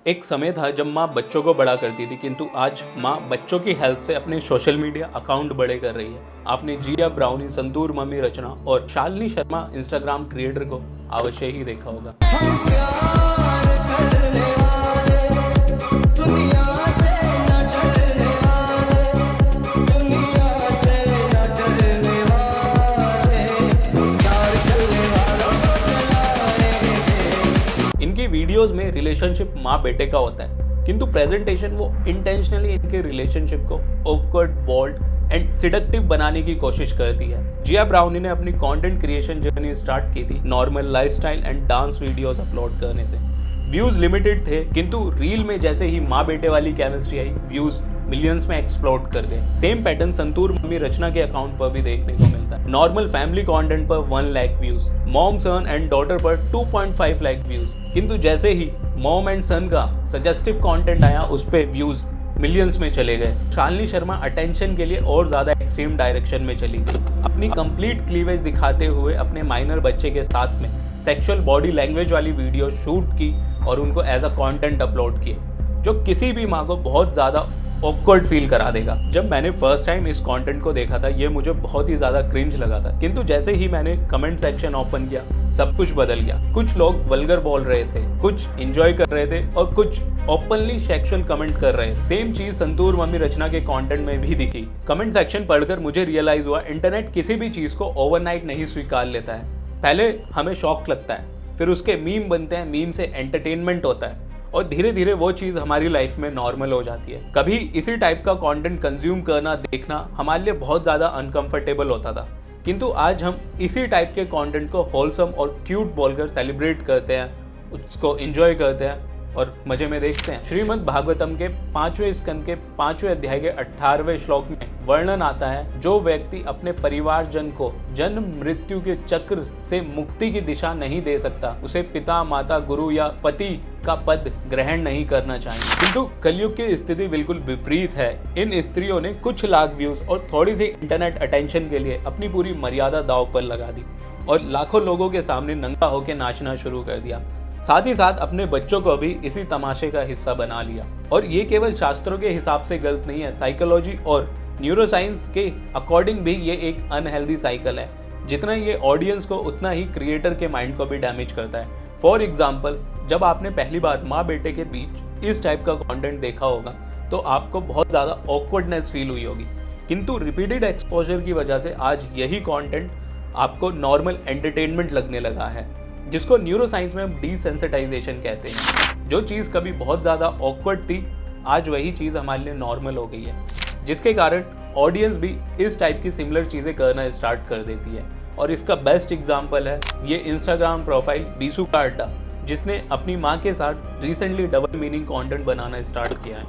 एक समय था जब माँ बच्चों को बड़ा करती थी, किंतु आज माँ बच्चों की हेल्प से अपने सोशल मीडिया अकाउंट बड़े कर रही है। आपने जिया ब्राउनी, संतूर मम्मी रचना और शालिनी शर्मा इंस्टाग्राम क्रिएटर को अवश्य ही देखा होगा। इनकी वीडियोस में रिलेशनशिप माँ बेटे का होता है, किंतु प्रेजेंटेशन वो इंटेंशनली इनके रिलेशनशिप को ऑकवर्ड, बोल्ड एंड सिडक्टिव बनाने की कोशिश करती है। जिया ब्राउनी ने अपनी कंटेंट क्रिएशन जर्नी स्टार्ट की थी normal lifestyle and dance videos upload करने से। व्यूज लिमिटेड थे, किंतु रील में जैसे ही माँ बेटे वाली केमिस्ट्री आई, व्यूज मिलियंस में एक्सप्लोड कर गए। सेम पैटर्न संतूर मम्मी रचना के अकाउंट पर भी देखने को मिलता है। नॉर्मल फैमिली कंटेंट पर 1 lakh views, mom son and daughter पर 2.5 लाख व्यूज, किंतु जैसे ही मॉम एंड सन का सजेस्टिव कंटेंट आया, उस पे व्यूज मिलियंस में चले गए। शालिनी शर्मा अटेंशन के लिए और ज्यादा एक्सट्रीम डायरेक्शन में चली गई। अपनी कंप्लीट क्लीवेज दिखाते हुए अपने माइनर बच्चे के साथ में सेक्सुअल बॉडी लैंग्वेज वाली वीडियो शूट की और उनको एज अ कंटेंट अपलोड किए, जो किसी भी माँ को बहुत ज्यादा ऑकवर्ड फील करा देगा। जब मैंने फर्स्ट टाइम इस कंटेंट को देखा था, ये मुझे बहुत ही ज्यादा क्रिंज लगा था, किंतु जैसे ही मैंने कमेंट सेक्शन ओपन किया, सब कुछ बदल गया। कुछ लोग वल्गर बोल रहे थे, कुछ एंजॉय कर रहे थे और कुछ ओपनली सेक्सुअल कमेंट कर रहे थे। सेम चीज संतूर मम्मी रचना के कंटेंट में भी दिखी। कमेंट सेक्शन पढ़कर मुझे रियलाइज हुआ, इंटरनेट किसी भी चीज को ओवरनाइट नहीं स्वीकार लेता है। पहले हमें शॉक लगता है, फिर उसके मीम बनते हैं, मीम से एंटरटेनमेंट होता है और धीरे धीरे वो चीज़ हमारी लाइफ में नॉर्मल हो जाती है। कभी इसी टाइप का कंटेंट कंज्यूम करना, देखना हमारे लिए बहुत ज़्यादा अनकंफर्टेबल होता था, किंतु आज हम इसी टाइप के कंटेंट को होलसम और क्यूट बोलकर सेलिब्रेट करते हैं, उसको एंजॉय करते हैं और मजे में देखते हैं। श्रीमद् भागवतम के 5वें स्कंद के 5वें अध्याय के 18वें श्लोक में वर्णन आता है, जो व्यक्ति अपने परिवारजन को जन्म मृत्यु के चक्र से मुक्ति की दिशा नहीं दे सकता, उसे पिता, माता, गुरु या पति का पद ग्रहण नहीं करना चाहिए। किंतु कलयुग की स्थिति बिल्कुल विपरीत है। इन स्त्रियों ने कुछ लाख व्यूज और थोड़ी सी इंटरनेट अटेंशन के लिए अपनी पूरी मर्यादा दांव पर लगा दी और लाखों लोगों के सामने नंगा होकर नाचना शुरू कर दिया। साथ ही साथ अपने बच्चों को भी इसी तमाशे का हिस्सा बना लिया। और ये केवल शास्त्रों के हिसाब से गलत नहीं है, साइकोलॉजी और न्यूरोसाइंस के अकॉर्डिंग भी ये एक अनहेल्दी साइकिल है। जितना ये ऑडियंस को, उतना ही क्रिएटर के माइंड को भी डैमेज करता है। फॉर एग्जाम्पल, जब आपने पहली बार माँ बेटे के बीच इस टाइप का कंटेंट देखा होगा तो आपको बहुत ज़्यादा ऑकवर्डनेस फील हुई होगी, किंतु रिपीटेड एक्सपोजर की वजह से आज यही कंटेंट आपको नॉर्मल एंटरटेनमेंट लगने लगा है, जिसको न्यूरोसाइंस में हम डिसेंसिटाइजेशन कहते हैं। जो चीज़ कभी बहुत ज़्यादा ऑकवर्ड थी, आज वही चीज़ हमारे लिए नॉर्मल हो गई है, जिसके कारण ऑडियंस भी इस टाइप की सिमिलर चीज़ें करना स्टार्ट कर देती है। और इसका बेस्ट एग्जांपल है ये इंस्टाग्राम प्रोफाइल बीसू का अड्डा, जिसने अपनी माँ के साथ रिसेंटली डबल मीनिंग कंटेंट बनाना स्टार्ट किया है।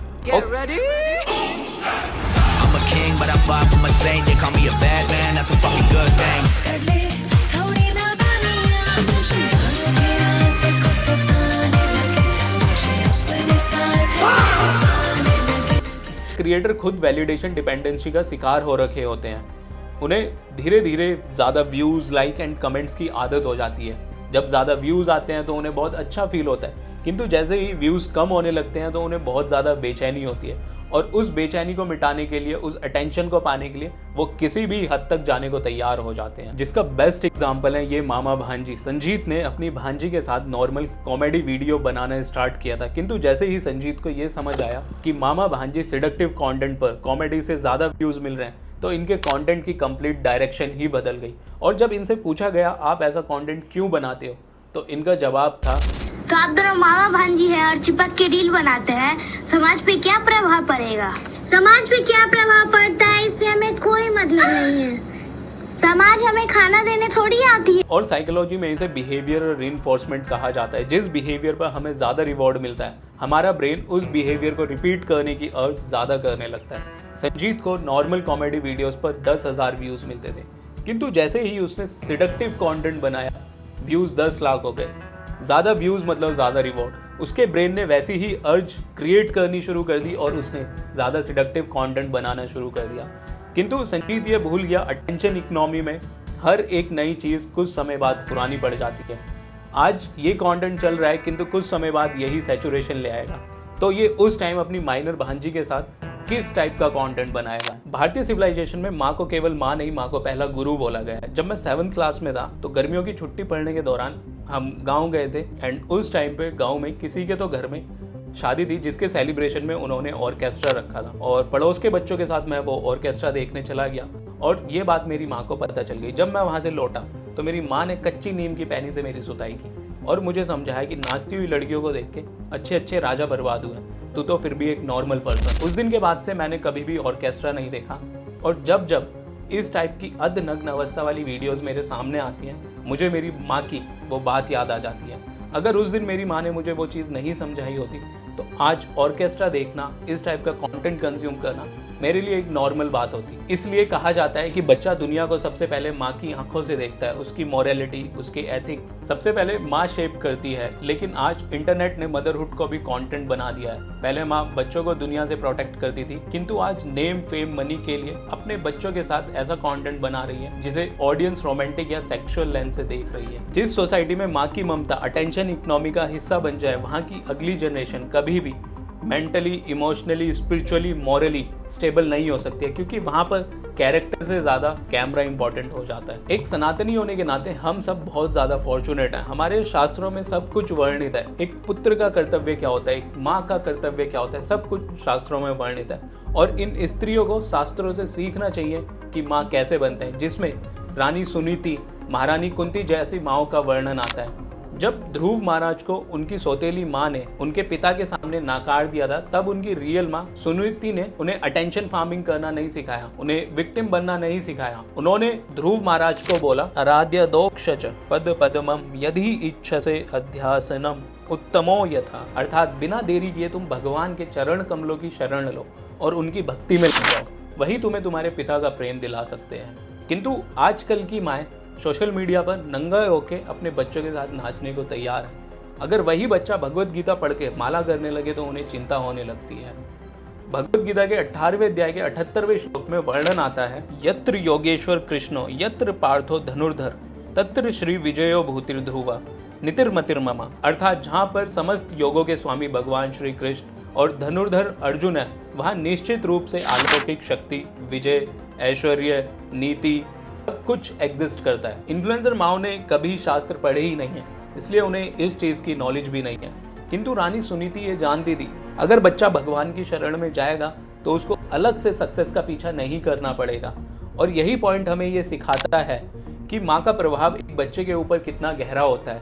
क्रिएटर खुद वैलिडेशन डिपेंडेंसी का शिकार हो रखे होते हैं। उन्हें धीरे धीरे ज़्यादा व्यूज़, लाइक एंड कमेंट्स की आदत हो जाती है। जब ज़्यादा व्यूज़ आते हैं तो उन्हें बहुत अच्छा फील होता है, किंतु जैसे ही व्यूज़ कम होने लगते हैं तो उन्हें बहुत ज़्यादा बेचैनी होती है और उस बेचैनी को मिटाने के लिए, उस अटेंशन को पाने के लिए वो किसी भी हद तक जाने को तैयार हो जाते हैं। जिसका बेस्ट एग्जांपल है ये मामा भांजी। संजीत ने अपनी भांजी के साथ नॉर्मल कॉमेडी वीडियो बनाना स्टार्ट किया था, किंतु जैसे ही संजीत को ये समझ आया कि मामा भांजी सिडक्टिव कंटेंट पर कॉमेडी से ज़्यादा व्यूज़ मिल रहे हैं, तो इनके कंटेंट की कंप्लीट डायरेक्शन ही बदल गई। और जब इनसे पूछा गया आप ऐसा कंटेंट क्यों बनाते हो, तो इनका जवाब था, आप दोनों मामा भांजी है और चिपक के रील बनाते हैं, समाज पे क्या प्रभाव पड़ेगा? समाज पे क्या प्रभाव पड़ता है इससे हमें कोई मतलब नहीं है। समाज हमें खाना देने थोड़ी आती है। और साइकोलॉजी में इसे बिहेवियर रीइंफोर्समेंट कहा जाता है। जिस बिहेवियर पर हमें ज़्यादा रिवॉर्ड मिलता है, हमारा ब्रेन उस बिहेवियर को रिपीट करने की अर्ज ज़्यादा करने लगता है। संजीत को नॉर्मल कॉमेडी वीडियोस पर 10,000 व्यूज़ मिलते थे, किंतु जैसे ही उसने सिडक्टिव कंटेंट बनाया, व्यूज़ 10 लाख हो गए। ज़्यादा व्यूज़ मतलब ज़्यादा रिवॉर्ड। उसके ब्रेन ने वैसी ही अर्ज क्रिएट करनी शुरू कर दी और उसने ज़्यादा सिडक्टिव कंटेंट बनाना शुरू कर दिया। किंतु संजीत ये भूल गया, अटेंशन इकोनॉमी में हर एक नई चीज़ कुछ समय बाद पुरानी पड़ जाती है। आज ये कंटेंट चल रहा है किंतु कुछ समय बाद यही सैचुरेशन ले आएगा। तो ये उस टाइम अपनी माइनर भांजी के साथ किस टाइप का कंटेंट बनाएगा। भारतीय सिविलाइजेशन में माँ को केवल माँ नहीं, माँ को पहला गुरु बोला गया है। जब मैं 7th क्लास में था तो गर्मियों की छुट्टी पड़ने के दौरान हम गांव गए थे एंड उस टाइम पे गांव में किसी के तो घर में शादी थी जिसके सेलिब्रेशन में उन्होंने ऑर्केस्ट्रा रखा था और पड़ोस के बच्चों के साथ मैं वो ऑर्केस्ट्रा देखने चला गया और ये बात मेरी माँ को पता चल गई। जब मैं वहाँ से लौटा तो मेरी माँ ने कच्ची नीम की पैनी से मेरी सुताई की और मुझे समझाया कि नाचती हुई लड़कियों को देख के अच्छे अच्छे राजा बर्बाद हुए, तू तो फिर भी एक नॉर्मल पर्सन। उस दिन के बाद से मैंने कभी भी ऑर्केस्ट्रा नहीं देखा और जब जब इस टाइप की अधनग्न अवस्था वाली वीडियोस मेरे सामने आती हैं मुझे मेरी माँ की वो बात याद आ जाती है। अगर उस दिन मेरी माँ ने मुझे वो चीज़ नहीं समझाई होती तो आज ऑर्केस्ट्रा देखना, इस टाइप का कंटेंट कंज्यूम करना मेरे लिए एक नॉर्मल बात होती। इसलिए कहा जाता है कि बच्चा दुनिया को सबसे पहले माँ की आंखों से देखता है, उसकी मॉरलिटी, उसके एथिक्स सबसे पहले माँ शेप करती है। लेकिन आज इंटरनेट ने मदरहुड को भी कंटेंट बना दिया है। पहले माँ बच्चों को दुनिया से प्रोटेक्ट करती थी किंतु आज नेम फेम मनी के लिए अपने बच्चों के साथ ऐसा कंटेंट बना रही है जिसे ऑडियंस रोमांटिक या सेक्सुअल लेंस से देख रही है। जिस सोसाइटी में माँ की ममता अटेंशन इकोनॉमी का हिस्सा बन जाए वहाँ की अगली जनरेशन कभी भी mentally, emotionally, spiritually, morally stable नहीं हो सकती है क्योंकि वहाँ पर कैरेक्टर से ज़्यादा कैमरा इंपॉर्टेंट हो जाता है। एक सनातनी होने के नाते हम सब बहुत ज़्यादा फॉर्चुनेट हैं। हमारे शास्त्रों में सब कुछ वर्णित है। एक पुत्र का कर्तव्य क्या होता है, एक माँ का कर्तव्य क्या होता है, सब कुछ शास्त्रों में वर्णित है और इन स्त्रियों को शास्त्रों से सीखना चाहिए कि माँ कैसे बनते हैं, जिसमें रानी सुनीति, महारानी कुंती जैसी माँओं का वर्णन आता है। जब ध्रुव महाराज को उनकी सौतेली माँ ने उनके पिता के सामने नाकार दिया था तब उनकी रियल माँ सुनीति ने उन्हें अटेंशन फार्मिंग करना नहीं सिखाया, उन्हें विक्टिम बनना नहीं सिखाया। उन्होंने ध्रुव महाराज को बोला, आराध्य दोक्षच पद पद्मम यदि इच्छसे अध्यासनम उत्तमो यथा, अर्थात बिना देरी किए तुम भगवान के चरण कमलों की शरण लो और उनकी भक्ति में लग जाओ, वही तुम्हें तुम्हारे पिता का प्रेम दिला सकते हैं। किंतु आजकल की माएँ सोशल मीडिया पर नंगा होके अपने बच्चों के साथ नाचने को तैयार है। अगर वही बच्चा भगवत गीता पढ़ के माला करने लगे तो उन्हें चिंता होने लगती है। भगवत गीता के 18वें अध्याय के 78वें श्लोक में वर्णन आता है, यत्र योगेश्वर कृष्णो यत्र पार्थो धनुर्धर तत्र श्री विजयो भूतिर ध्रुवा नितिर्मतिर्ममा, अर्थात जहाँ पर समस्त योगों के स्वामी भगवान श्री कृष्ण और धनुर्धर अर्जुन है वहाँ निश्चित रूप से अलौकिक शक्ति, विजय, ऐश्वर्य, नीति सब कुछ एग्जिस्ट करता है। इन्फ्लुएंसर माओ ने कभी शास्त्र पढ़े ही नहीं है इसलिए उन्हें इस चीज़ की नॉलेज भी नहीं है। किंतु रानी सुनीति ये जानती थी अगर बच्चा भगवान की शरण में जाएगा तो उसको अलग से सक्सेस का पीछा नहीं करना पड़ेगा और यही पॉइंट हमें ये सिखाता है कि माँ का प्रभाव एक बच्चे के ऊपर कितना गहरा होता है।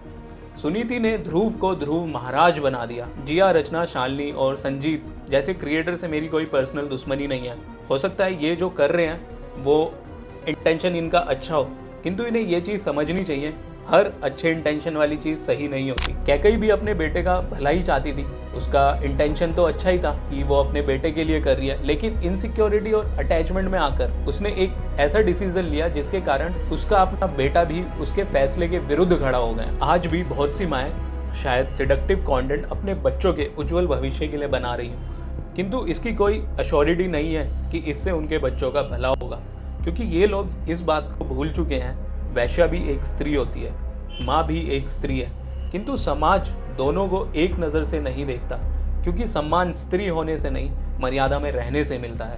सुनीति ने ध्रुव को ध्रुव महाराज बना दिया। जिया, रचना, शालिनी और संजीत जैसे क्रिएटर से मेरी कोई पर्सनल दुश्मनी नहीं है। हो सकता है ये जो कर रहे हैं वो इंटेंशन इनका अच्छा हो किंतु इन्हें ये चीज़ समझनी चाहिए हर अच्छे इंटेंशन वाली चीज़ सही नहीं होती। कैकेयी भी अपने बेटे का भला ही चाहती थी, उसका इंटेंशन तो अच्छा ही था कि वो अपने बेटे के लिए कर रही है, लेकिन इनसिक्योरिटी और अटैचमेंट में आकर उसने एक ऐसा डिसीजन लिया जिसके कारण उसका अपना बेटा भी उसके फैसले के विरुद्ध खड़ा हो गया। आज भी बहुत सी माएँ शायद सिडक्टिव कंटेंट अपने बच्चों के उज्जवल भविष्य के लिए बना रही हूँ किंतु इसकी कोई अश्योरिटी नहीं है कि इससे उनके बच्चों का भला होगा क्योंकि ये लोग इस बात को भूल चुके हैं वैश्या भी एक स्त्री होती है, माँ भी एक स्त्री है। किंतु समाज दोनों को एक नज़र से नहीं देखता क्योंकि सम्मान स्त्री होने से नहीं मर्यादा में रहने से मिलता है।